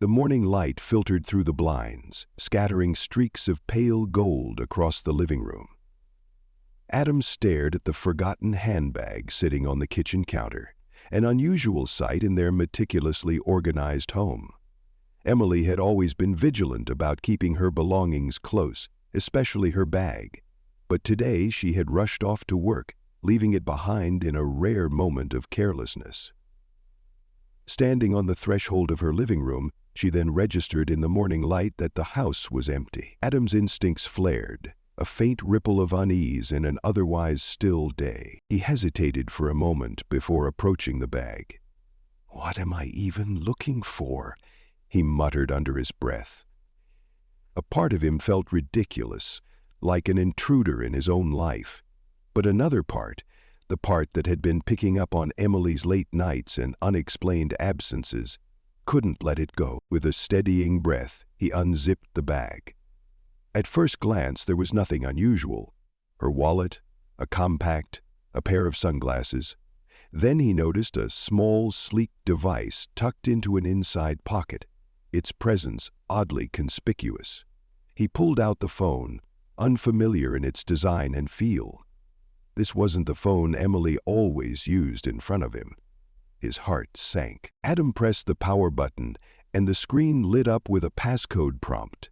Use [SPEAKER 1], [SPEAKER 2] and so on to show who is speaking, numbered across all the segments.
[SPEAKER 1] The morning light filtered through the blinds, scattering streaks of pale gold across the living room. Adam stared at the forgotten handbag sitting on the kitchen counter, an unusual sight in their meticulously organized home. Emily had always been vigilant about keeping her belongings close, especially her bag. But today she had rushed off to work, leaving it behind in a rare moment of carelessness. Standing on the threshold of her living room, she then registered in the morning light that the house was empty. Adam's instincts flared, a faint ripple of unease in an otherwise still day. He hesitated for a moment before approaching the bag. "What am I even looking for?" he muttered under his breath. A part of him felt ridiculous, like an intruder in his own life. But another part, the part that had been picking up on Emily's late nights and unexplained absences, couldn't let it go. With a steadying breath, he unzipped the bag. At first glance, there was nothing unusual. Her wallet, a compact, a pair of sunglasses. Then he noticed a small, sleek device tucked into an inside pocket, its presence oddly conspicuous. He pulled out the phone, unfamiliar in its design and feel. This wasn't the phone Emily always used in front of him. His heart sank. Adam pressed the power button, and the screen lit up with a passcode prompt.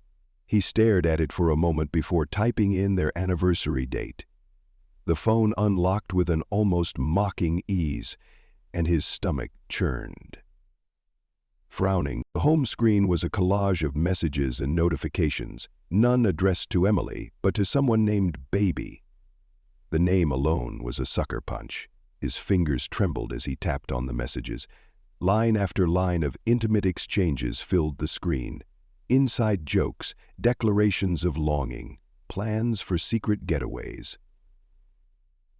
[SPEAKER 1] He stared at it for a moment before typing in their anniversary date. The phone unlocked with an almost mocking ease, and his stomach churned. Frowning, the home screen was a collage of messages and notifications, none addressed to Emily, but to someone named Baby. The name alone was a sucker punch. His fingers trembled as he tapped on the messages. Line after line of intimate exchanges filled the screen. Inside jokes, declarations of longing, plans for secret getaways.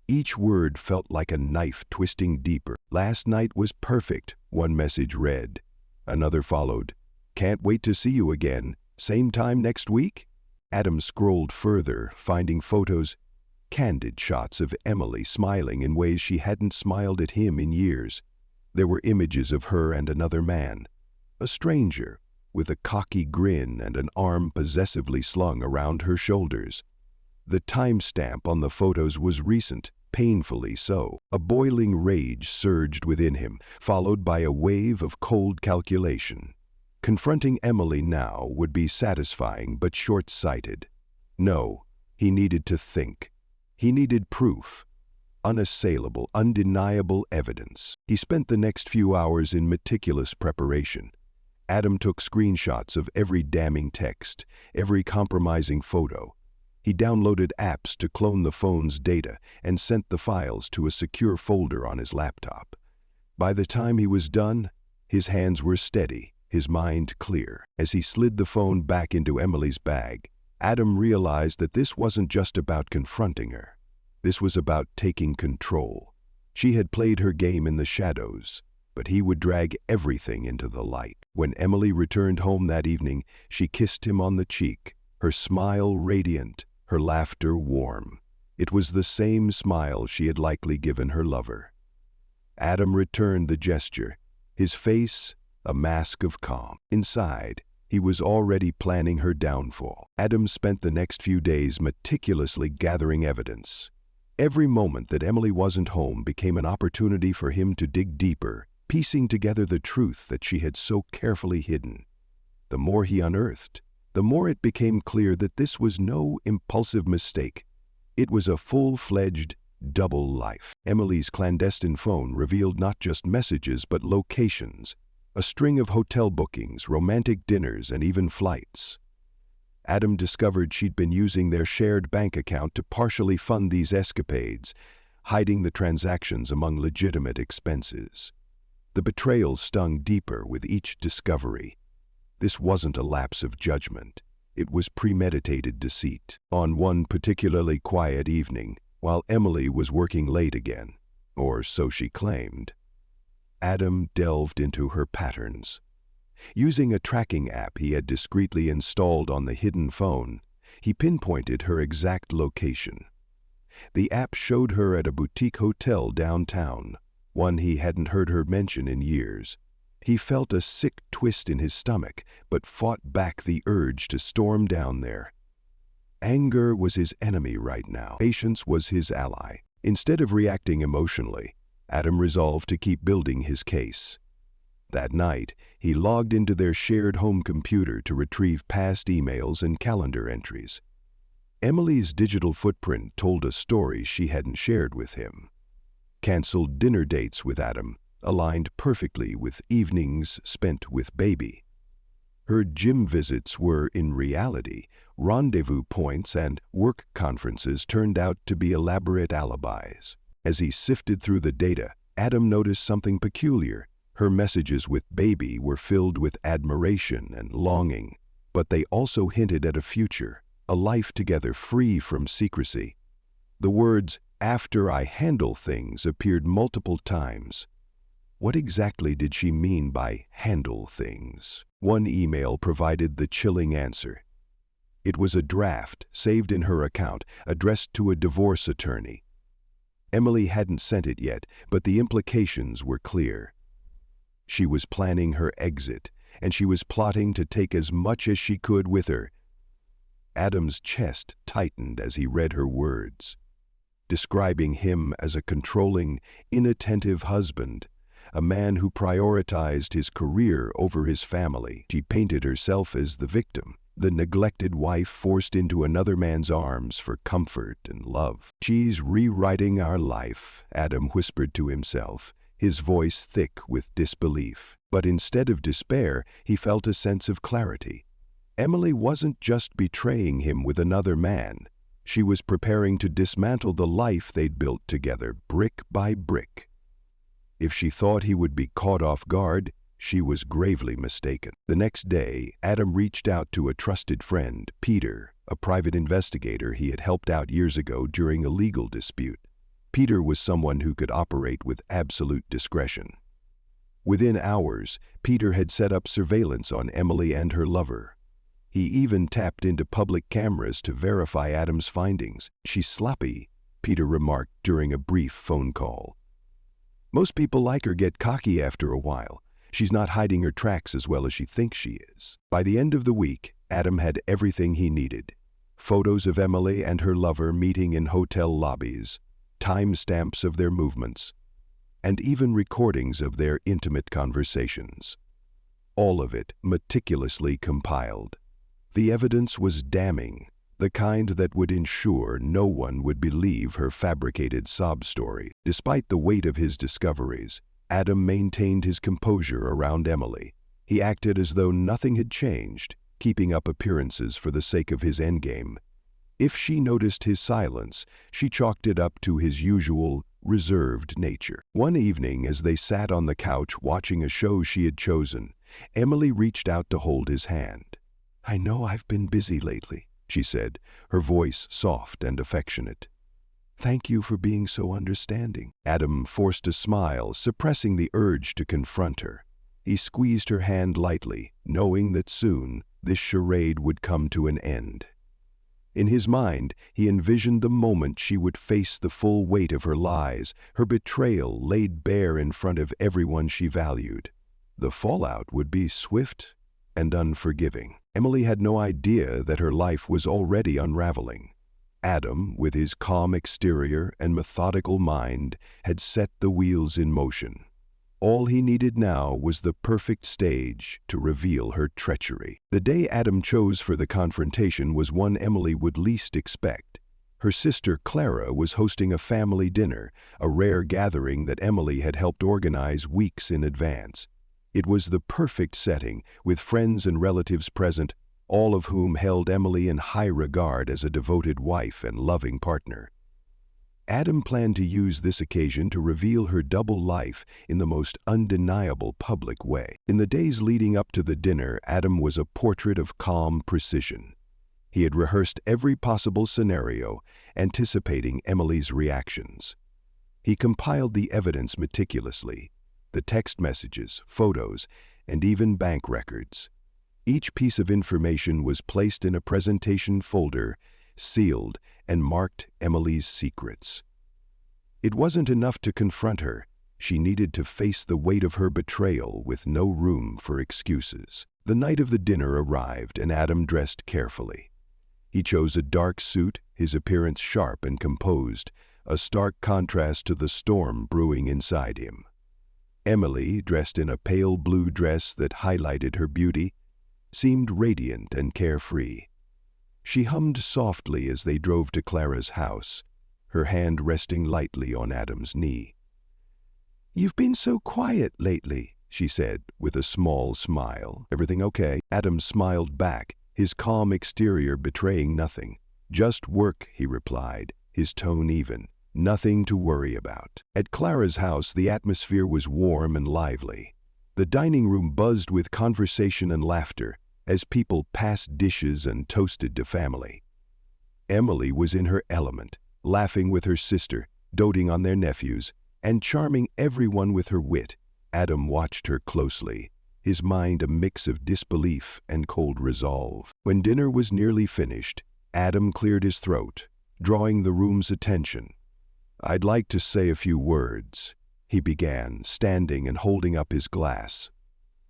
[SPEAKER 1] Each word felt like a knife twisting deeper. "Last night was perfect," one message read. Another followed. "Can't wait to see you again. Same time next week?" Adam scrolled further, finding photos, candid shots of Emily smiling in ways she hadn't smiled at him in years. There were images of her and another man, a stranger, with a cocky grin and an arm possessively slung around her shoulders. The timestamp on the photos was recent, painfully so. A boiling rage surged within him, followed by a wave of cold calculation. Confronting Emily now would be satisfying but short-sighted. No, he needed to think. He needed proof. Unassailable, undeniable evidence. He spent the next few hours in meticulous preparation. Adam took screenshots of every damning text, every compromising photo. He downloaded apps to clone the phone's data and sent the files to a secure folder on his laptop. By the time he was done, his hands were steady, his mind clear. As he slid the phone back into Emily's bag, Adam realized that this wasn't just about confronting her. This was about taking control. She had played her game in the shadows, but he would drag everything into the light. When Emily returned home that evening, she kissed him on the cheek, her smile radiant, her laughter warm. It was the same smile she had likely given her lover. Adam returned the gesture, his face a mask of calm. Inside, he was already planning her downfall. Adam spent the next few days meticulously gathering evidence. Every moment that Emily wasn't home became an opportunity for him to dig deeper, piecing together the truth that she had so carefully hidden. The more he unearthed, the more it became clear that this was no impulsive mistake. It was a full-fledged double life. Emily's clandestine phone revealed not just messages but locations, a string of hotel bookings, romantic dinners, and even flights. Adam discovered she'd been using their shared bank account to partially fund these escapades, hiding the transactions among legitimate expenses. The betrayal stung deeper with each discovery. This wasn't a lapse of judgment. It was premeditated deceit. On one particularly quiet evening, while Emily was working late again, or so she claimed, Adam delved into her patterns. Using a tracking app he had discreetly installed on the hidden phone, he pinpointed her exact location. The app showed her at a boutique hotel downtown, one he hadn't heard her mention in years. He felt a sick twist in his stomach, but fought back the urge to storm down there. Anger was his enemy right now. Patience was his ally. Instead of reacting emotionally, Adam resolved to keep building his case. That night, he logged into their shared home computer to retrieve past emails and calendar entries. Emily's digital footprint told a story she hadn't shared with him. Canceled dinner dates with Adam aligned perfectly with evenings spent with baby. Her gym visits were, in reality, rendezvous points, and work conferences turned out to be elaborate alibis. As he sifted through the data, Adam noticed something peculiar. Her messages with baby were filled with admiration and longing, but they also hinted at a future, a life together free from secrecy. The words, "after I handle things," appeared multiple times. What exactly did she mean by handle things? One email provided the chilling answer. It was a draft, saved in her account, addressed to a divorce attorney. Emily hadn't sent it yet, but the implications were clear. She was planning her exit, and she was plotting to take as much as she could with her. Adam's chest tightened as he read her words, describing him as a controlling, inattentive husband, a man who prioritized his career over his family. She painted herself as the victim, the neglected wife forced into another man's arms for comfort and love. "She's rewriting our life," Adam whispered to himself, his voice thick with disbelief. But instead of despair, he felt a sense of clarity. Emily wasn't just betraying him with another man. She was preparing to dismantle the life they'd built together, brick by brick. If she thought he would be caught off guard, she was gravely mistaken. The next day, Adam reached out to a trusted friend, Peter, a private investigator he had helped out years ago during a legal dispute. Peter was someone who could operate with absolute discretion. Within hours, Peter had set up surveillance on Emily and her lover. He even tapped into public cameras to verify Adam's findings. "She's sloppy," Peter remarked during a brief phone call. "Most people like her get cocky after a while. She's not hiding her tracks as well as she thinks she is." By the end of the week, Adam had everything he needed. Photos of Emily and her lover meeting in hotel lobbies, timestamps of their movements, and even recordings of their intimate conversations. All of it meticulously compiled. The evidence was damning, the kind that would ensure no one would believe her fabricated sob story. Despite the weight of his discoveries, Adam maintained his composure around Emily. He acted as though nothing had changed, keeping up appearances for the sake of his endgame. If she noticed his silence, she chalked it up to his usual, reserved nature. One evening, as they sat on the couch watching a show she had chosen, Emily reached out to hold his hand. "I know I've been busy lately," she said, her voice soft and affectionate. "Thank you for being so understanding." Adam forced a smile, suppressing the urge to confront her. He squeezed her hand lightly, knowing that soon this charade would come to an end. In his mind, he envisioned the moment she would face the full weight of her lies, her betrayal laid bare in front of everyone she valued. The fallout would be swift and unforgiving. Emily had no idea that her life was already unraveling. Adam, with his calm exterior and methodical mind, had set the wheels in motion. All he needed now was the perfect stage to reveal her treachery. The day Adam chose for the confrontation was one Emily would least expect. Her sister Clara was hosting a family dinner, a rare gathering that Emily had helped organize weeks in advance. It was the perfect setting, with friends and relatives present, all of whom held Emily in high regard as a devoted wife and loving partner. Adam planned to use this occasion to reveal her double life in the most undeniable public way. In the days leading up to the dinner, Adam was a portrait of calm precision. He had rehearsed every possible scenario, anticipating Emily's reactions. He compiled the evidence meticulously, the text messages, photos, and even bank records. Each piece of information was placed in a presentation folder, sealed, and marked Emily's secrets. It wasn't enough to confront her. She needed to face the weight of her betrayal with no room for excuses. The night of the dinner arrived, and Adam dressed carefully. He chose a dark suit, his appearance sharp and composed, a stark contrast to the storm brewing inside him. Emily, dressed in a pale blue dress that highlighted her beauty, seemed radiant and carefree. She hummed softly as they drove to Clara's house, her hand resting lightly on Adam's knee. "You've been so quiet lately," she said, with a small smile. "Everything okay?" Adam smiled back, his calm exterior betraying nothing. "Just work," he replied, his tone even. "Nothing to worry about." At Clara's house, the atmosphere was warm and lively. The dining room buzzed with conversation and laughter as people passed dishes and toasted to family. Emily was in her element, laughing with her sister, doting on their nephews, and charming everyone with her wit. Adam watched her closely, his mind a mix of disbelief and cold resolve. When dinner was nearly finished, Adam cleared his throat, drawing the room's attention. "I'd like to say a few words," he began, standing and holding up his glass.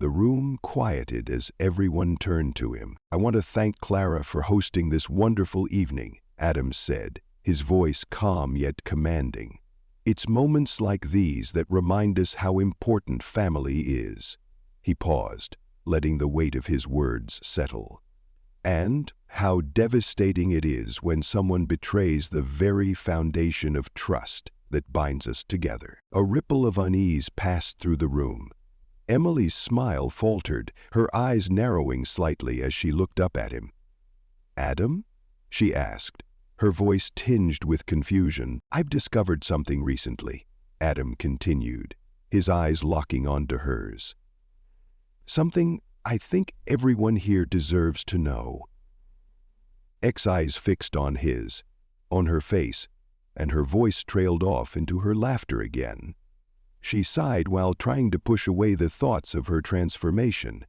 [SPEAKER 1] The room quieted as everyone turned to him. "I want to thank Clara for hosting this wonderful evening," Adam said, his voice calm yet commanding. "It's moments like these that remind us how important family is." He paused, letting the weight of his words settle. "And how devastating it is when someone betrays the very foundation of trust that binds us together." A ripple of unease passed through the room. Emily's smile faltered, her eyes narrowing slightly as she looked up at him. "Adam?" she asked, her voice tinged with confusion. "I've discovered something recently," Adam continued, his eyes locking onto hers. "Something I think everyone here deserves to know." X eyes fixed on his, on her face, and her voice trailed off into her laughter again. She sighed while trying to push away the thoughts of her transformation,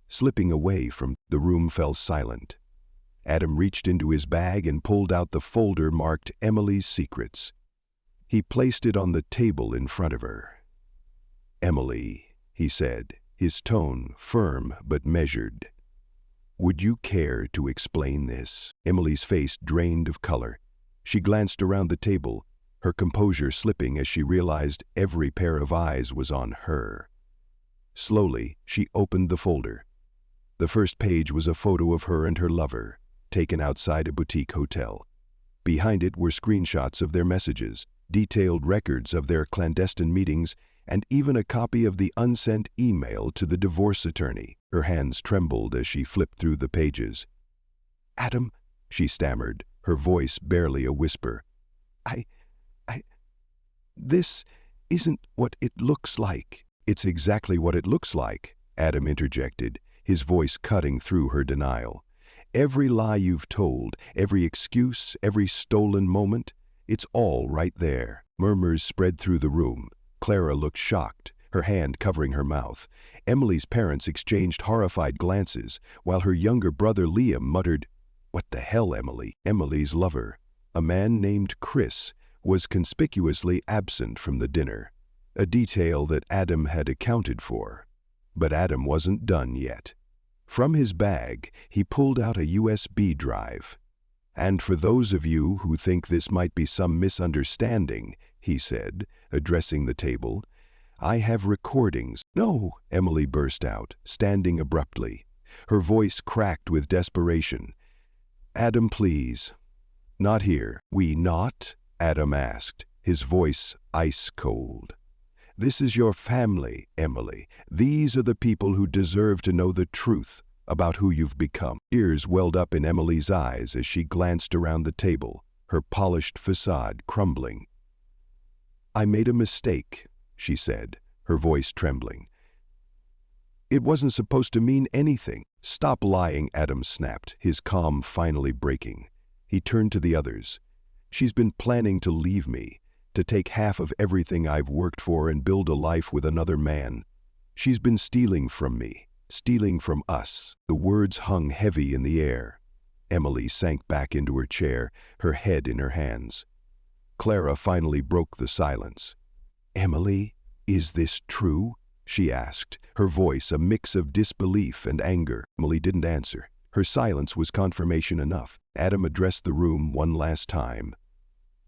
[SPEAKER 1] slipping away from. The room fell silent. Adam reached into his bag and pulled out the folder marked Emily's Secrets. He placed it on the table in front of her. "Emily," he said, his tone firm but measured. "Would you care to explain this?" Emily's face drained of color. She glanced around the table, her composure slipping as she realized every pair of eyes was on her. Slowly, she opened the folder. The first page was a photo of her and her lover, taken outside a boutique hotel. Behind it were screenshots of their messages, detailed records of their clandestine meetings, and even a copy of the unsent email to the divorce attorney. Her hands trembled as she flipped through the pages. "Adam," she stammered, her voice barely a whisper. This isn't what it looks like." "It's exactly what it looks like," Adam interjected, his voice cutting through her denial. "Every lie you've told, every excuse, every stolen moment, it's all right there." Murmurs spread through the room. Clara looked shocked, her hand covering her mouth. Emily's parents exchanged horrified glances, while her younger brother Liam muttered, "What the hell, Emily?" Emily's lover, a man named Chris, was conspicuously absent from the dinner, a detail that Adam had accounted for. But Adam wasn't done yet. From his bag, he pulled out a USB drive. "And for those of you who think this might be some misunderstanding," he said, addressing the table, "I have recordings." "No!" Emily burst out, standing abruptly. Her voice cracked with desperation. "Adam, please." "Not here." "We not?" Adam asked, his voice ice cold. "This is your family, Emily. These are the people who deserve to know the truth about who you've become." Tears welled up in Emily's eyes as she glanced around the table, her polished facade crumbling. "I made a mistake," she said, her voice trembling. "It wasn't supposed to mean anything." "Stop lying," Adam snapped, his calm finally breaking. He turned to the others. "She's been planning to leave me, to take half of everything I've worked for and build a life with another man. She's been stealing from me, stealing from us." The words hung heavy in the air. Emily sank back into her chair, her head in her hands. Clara finally broke the silence. "Emily," "Is this true?" she asked, her voice a mix of disbelief and anger. Emily didn't answer. Her silence was confirmation enough. Adam addressed the room one last time.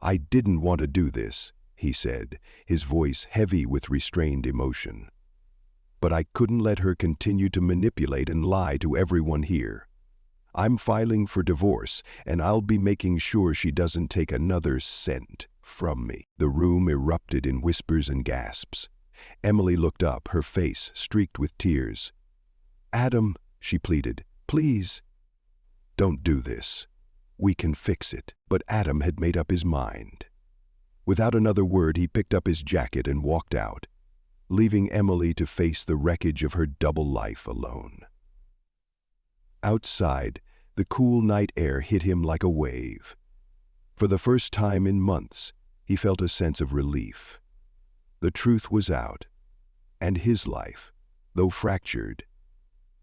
[SPEAKER 1] "I didn't want to do this," he said, his voice heavy with restrained emotion. "But I couldn't let her continue to manipulate and lie to everyone here. I'm filing for divorce, and I'll be making sure she doesn't take another cent from me." The room erupted in whispers and gasps. Emily looked up, her face streaked with tears. "Adam," she pleaded, "please, don't do this. We can fix it." But Adam had made up his mind. Without another word, he picked up his jacket and walked out, leaving Emily to face the wreckage of her double life alone. Outside, the cool night air hit him like a wave. For the first time in months, he felt a sense of relief. The truth was out, and his life, though fractured,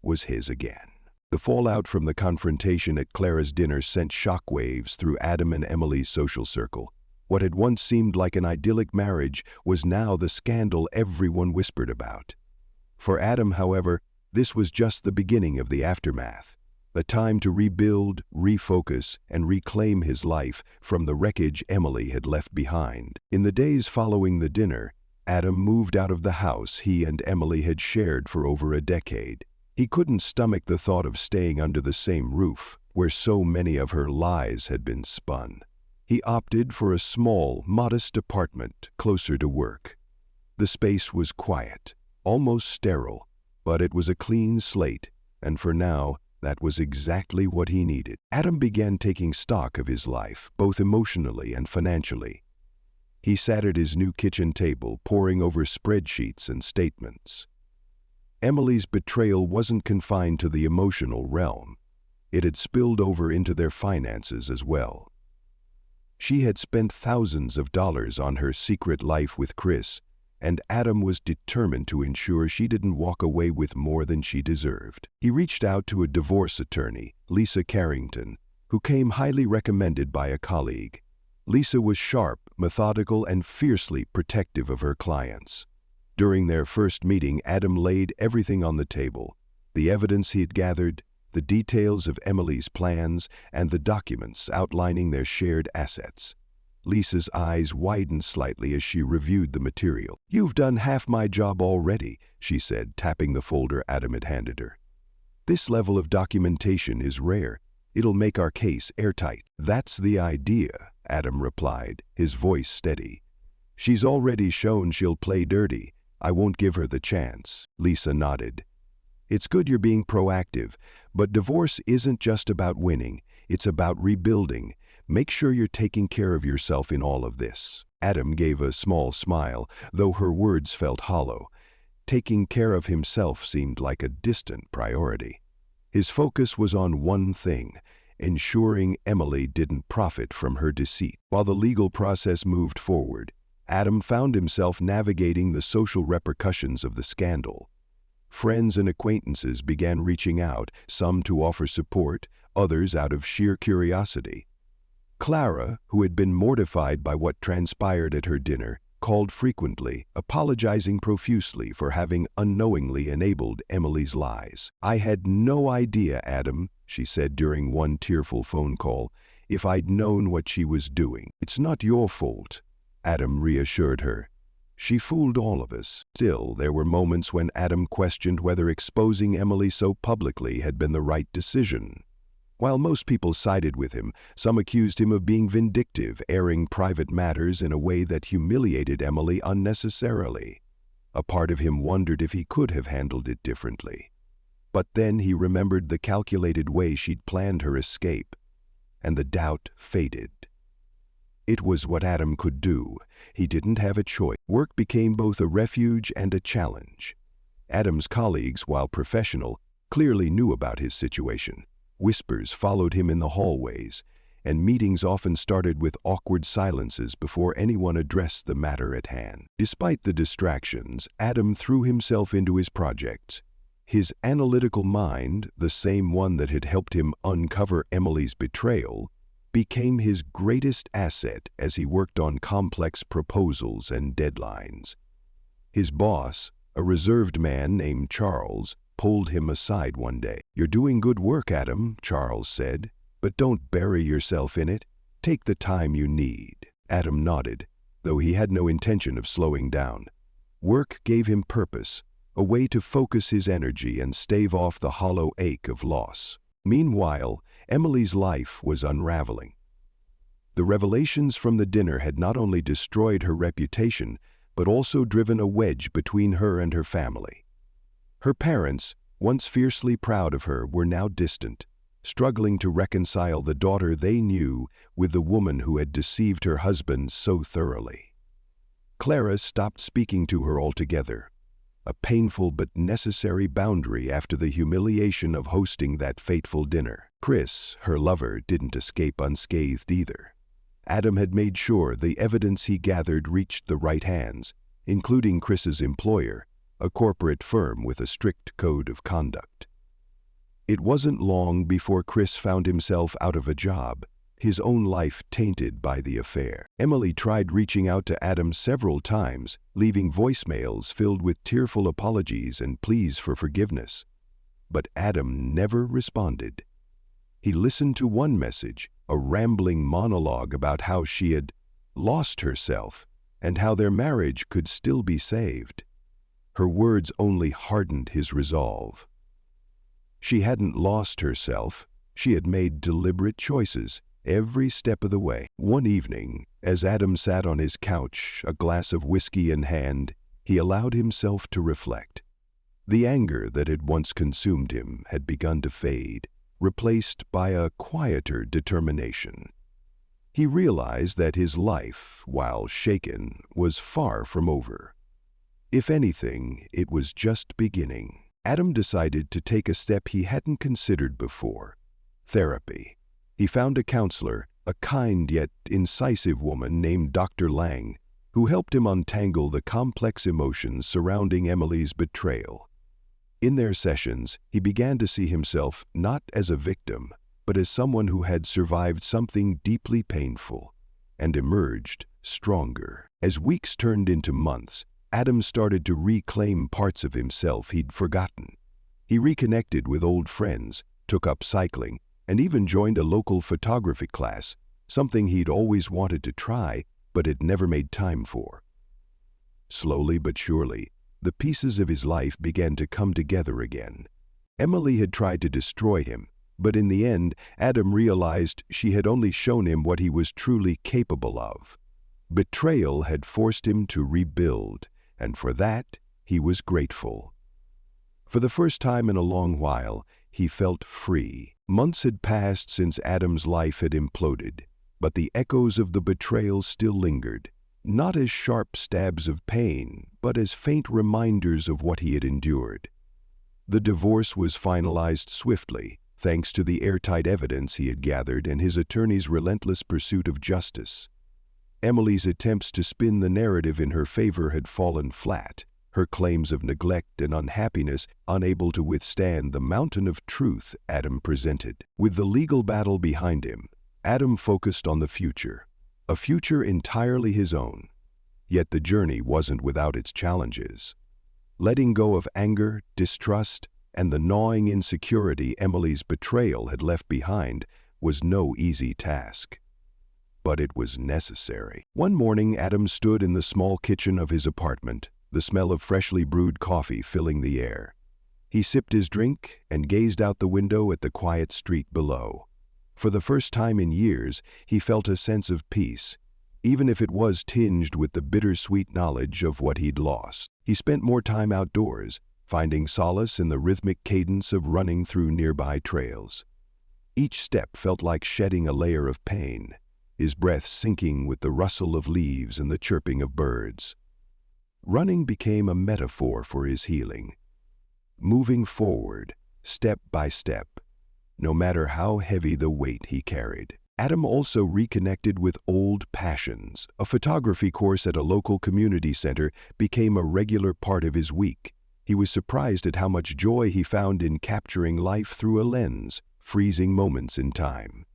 [SPEAKER 1] was his again. The fallout from the confrontation at Clara's dinner sent shockwaves through Adam and Emily's social circle. What had once seemed like an idyllic marriage was now the scandal everyone whispered about. For Adam, however, this was just the beginning of the aftermath, a time to rebuild, refocus, and reclaim his life from the wreckage Emily had left behind. In the days following the dinner, Adam moved out of the house he and Emily had shared for over a decade. He couldn't stomach the thought of staying under the same roof, where so many of her lies had been spun. He opted for a small, modest apartment closer to work. The space was quiet, almost sterile, but it was a clean slate, and for now, that was exactly what he needed. Adam began taking stock of his life, both emotionally and financially. He sat at his new kitchen table, poring over spreadsheets and statements. Emily's betrayal wasn't confined to the emotional realm. It had spilled over into their finances as well. She had spent thousands of dollars on her secret life with Chris, and Adam was determined to ensure she didn't walk away with more than she deserved. He reached out to a divorce attorney, Lisa Carrington, who came highly recommended by a colleague. Lisa was sharp, methodical, and fiercely protective of her clients. During their first meeting, Adam laid everything on the table: the evidence he had gathered, the details of Emily's plans, and the documents outlining their shared assets. Lisa's eyes widened slightly as she reviewed the material. "You've done half my job already," she said, tapping the folder Adam had handed her. "This level of documentation is rare. It'll make our case airtight." "That's the idea," Adam replied, his voice steady. "She's already shown she'll play dirty. I won't give her the chance." Lisa nodded. "It's good you're being proactive, but divorce isn't just about winning, it's about rebuilding. Make sure you're taking care of yourself in all of this." Adam gave a small smile, though her words felt hollow. Taking care of himself seemed like a distant priority. His focus was on one thing: ensuring Emily didn't profit from her deceit. While the legal process moved forward, Adam found himself navigating the social repercussions of the scandal. Friends and acquaintances began reaching out, some to offer support, others out of sheer curiosity. Clara, who had been mortified by what transpired at her dinner, called frequently, apologizing profusely for having unknowingly enabled Emily's lies. "I had no idea, Adam," she said during one tearful phone call, "if I'd known what she was doing." "It's not your fault," Adam reassured her. "She fooled all of us." Still, there were moments when Adam questioned whether exposing Emily so publicly had been the right decision. While most people sided with him, some accused him of being vindictive, airing private matters in a way that humiliated Emily unnecessarily. A part of him wondered if he could have handled it differently. But then he remembered the calculated way she'd planned her escape, and the doubt faded. It was what Adam could do. He didn't have a choice. Work became both a refuge and a challenge. Adam's colleagues, while professional, clearly knew about his situation. Whispers followed him in the hallways, and meetings often started with awkward silences before anyone addressed the matter at hand. Despite the distractions, Adam threw himself into his projects. His analytical mind, the same one that had helped him uncover Emily's betrayal, became his greatest asset as he worked on complex proposals and deadlines. His boss, a reserved man named Charles, pulled him aside one day. "You're doing good work, Adam," Charles said, "but don't bury yourself in it. Take the time you need." Adam nodded, though he had no intention of slowing down. Work gave him purpose, a way to focus his energy and stave off the hollow ache of loss. Meanwhile, Emily's life was unraveling. The revelations from the dinner had not only destroyed her reputation, but also driven a wedge between her and her family. Her parents, once fiercely proud of her, were now distant, struggling to reconcile the daughter they knew with the woman who had deceived her husband so thoroughly. Clara stopped speaking to her altogether, a painful but necessary boundary after the humiliation of hosting that fateful dinner. Chris, her lover, didn't escape unscathed either. Adam had made sure the evidence he gathered reached the right hands, including Chris's employer, a corporate firm with a strict code of conduct. It wasn't long before Chris found himself out of a job, his own life tainted by the affair. Emily tried reaching out to Adam several times, leaving voicemails filled with tearful apologies and pleas for forgiveness. But Adam never responded. He listened to one message, a rambling monologue about how she had lost herself and how their marriage could still be saved. Her words only hardened his resolve. She hadn't lost herself. She had made deliberate choices every step of the way. One evening, as Adam sat on his couch, a glass of whiskey in hand, he allowed himself to reflect. The anger that had once consumed him had begun to fade, replaced by a quieter determination. He realized that his life, while shaken, was far from over. If anything, it was just beginning. Adam decided to take a step he hadn't considered before: therapy. He found a counselor, a kind yet incisive woman named Dr. Lang, who helped him untangle the complex emotions surrounding Emily's betrayal. In their sessions, he began to see himself not as a victim, but as someone who had survived something deeply painful and emerged stronger. As weeks turned into months, Adam started to reclaim parts of himself he'd forgotten. He reconnected with old friends, took up cycling, and even joined a local photography class, something he'd always wanted to try but had never made time for. Slowly but surely, the pieces of his life began to come together again. Emily had tried to destroy him, but in the end, Adam realized she had only shown him what he was truly capable of. Betrayal had forced him to rebuild, and for that, he was grateful. For the first time in a long while, he felt free. Months had passed since Adam's life had imploded, but the echoes of the betrayal still lingered, not as sharp stabs of pain, but as faint reminders of what he had endured. The divorce was finalized swiftly, thanks to the airtight evidence he had gathered and his attorney's relentless pursuit of justice. Emily's attempts to spin the narrative in her favor had fallen flat, her claims of neglect and unhappiness unable to withstand the mountain of truth Adam presented. With the legal battle behind him, Adam focused on the future, a future entirely his own. Yet the journey wasn't without its challenges. Letting go of anger, distrust, and the gnawing insecurity Emily's betrayal had left behind was no easy task. But it was necessary. One morning, Adam stood in the small kitchen of his apartment, the smell of freshly brewed coffee filling the air. He sipped his drink and gazed out the window at the quiet street below. For the first time in years, he felt a sense of peace, even if it was tinged with the bittersweet knowledge of what he'd lost. He spent more time outdoors, finding solace in the rhythmic cadence of running through nearby trails. Each step felt like shedding a layer of pain, his breath sinking with the rustle of leaves and the chirping of birds. Running became a metaphor for his healing, moving forward, step by step, no matter how heavy the weight he carried. Adam also reconnected with old passions. A photography course at a local community center became a regular part of his week. He was surprised at how much joy he found in capturing life through a lens, freezing moments in time.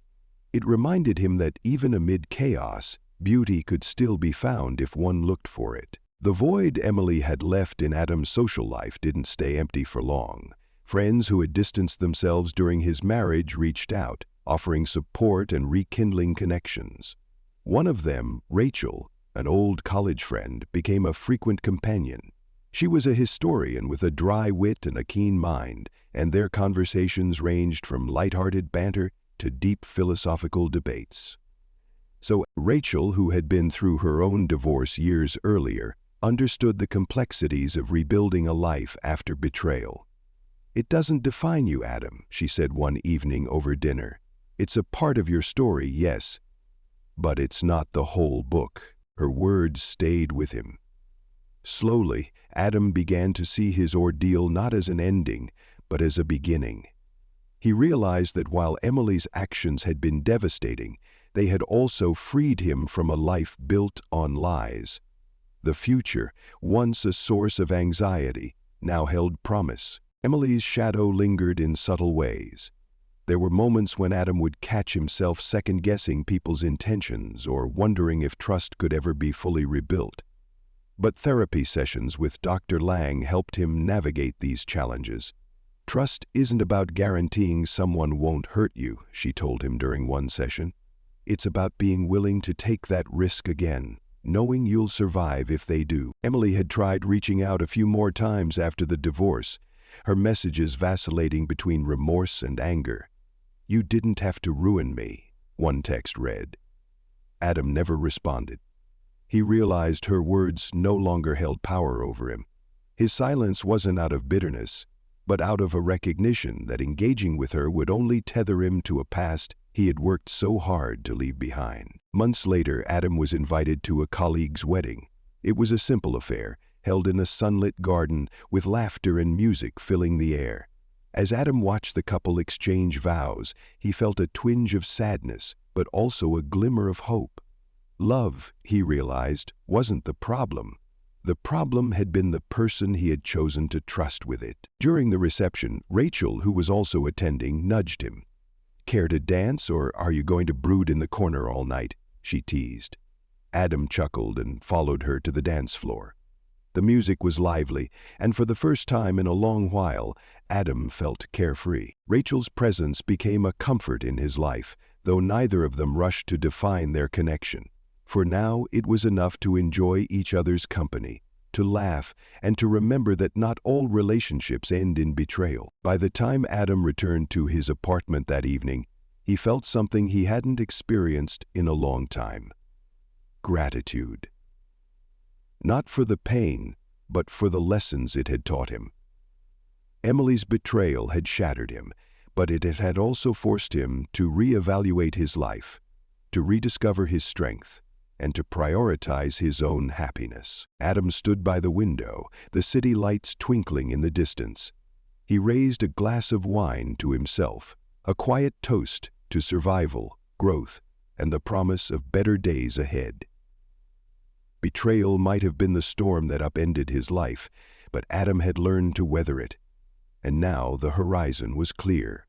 [SPEAKER 1] It reminded him that even amid chaos, beauty could still be found if one looked for it. The void Emily had left in Adam's social life didn't stay empty for long. Friends who had distanced themselves during his marriage reached out, offering support and rekindling connections. One of them, Rachel, an old college friend, became a frequent companion. She was a historian with a dry wit and a keen mind, and their conversations ranged from lighthearted banter to deep philosophical debates. So Rachel, who had been through her own divorce years earlier, understood the complexities of rebuilding a life after betrayal. "It doesn't define you, Adam," she said one evening over dinner. "It's a part of your story, yes, but it's not the whole book." Her words stayed with him. Slowly, Adam began to see his ordeal not as an ending, but as a beginning. He realized that while Emily's actions had been devastating, they had also freed him from a life built on lies. The future, once a source of anxiety, now held promise. Emily's shadow lingered in subtle ways. There were moments when Adam would catch himself second-guessing people's intentions or wondering if trust could ever be fully rebuilt. But therapy sessions with Dr. Lang helped him navigate these challenges. "Trust isn't about guaranteeing someone won't hurt you," she told him during one session. "It's about being willing to take that risk again, knowing you'll survive if they do." Emily had tried reaching out a few more times after the divorce, her messages vacillating between remorse and anger. "You didn't have to ruin me," one text read. Adam never responded. He realized her words no longer held power over him. His silence wasn't out of bitterness, but out of a recognition that engaging with her would only tether him to a past he had worked so hard to leave behind. Months later, Adam was invited to a colleague's wedding. It was a simple affair, held in a sunlit garden with laughter and music filling the air. As Adam watched the couple exchange vows, he felt a twinge of sadness, but also a glimmer of hope. Love, he realized, wasn't the problem. The problem had been the person he had chosen to trust with it. During the reception, Rachel, who was also attending, nudged him. "Care to dance, or are you going to brood in the corner all night?" she teased. Adam chuckled and followed her to the dance floor. The music was lively, and for the first time in a long while, Adam felt carefree. Rachel's presence became a comfort in his life, though neither of them rushed to define their connection. For now, it was enough to enjoy each other's company, to laugh, and to remember that not all relationships end in betrayal. By the time Adam returned to his apartment that evening, he felt something he hadn't experienced in a long time: gratitude. Not for the pain, but for the lessons it had taught him. Emily's betrayal had shattered him, but it had also forced him to reevaluate his life, to rediscover his strength, and to prioritize his own happiness. Adam stood by the window, the city lights twinkling in the distance. He raised a glass of wine to himself, a quiet toast to survival, growth, and the promise of better days ahead. Betrayal might have been the storm that upended his life, but Adam had learned to weather it, and now the horizon was clear.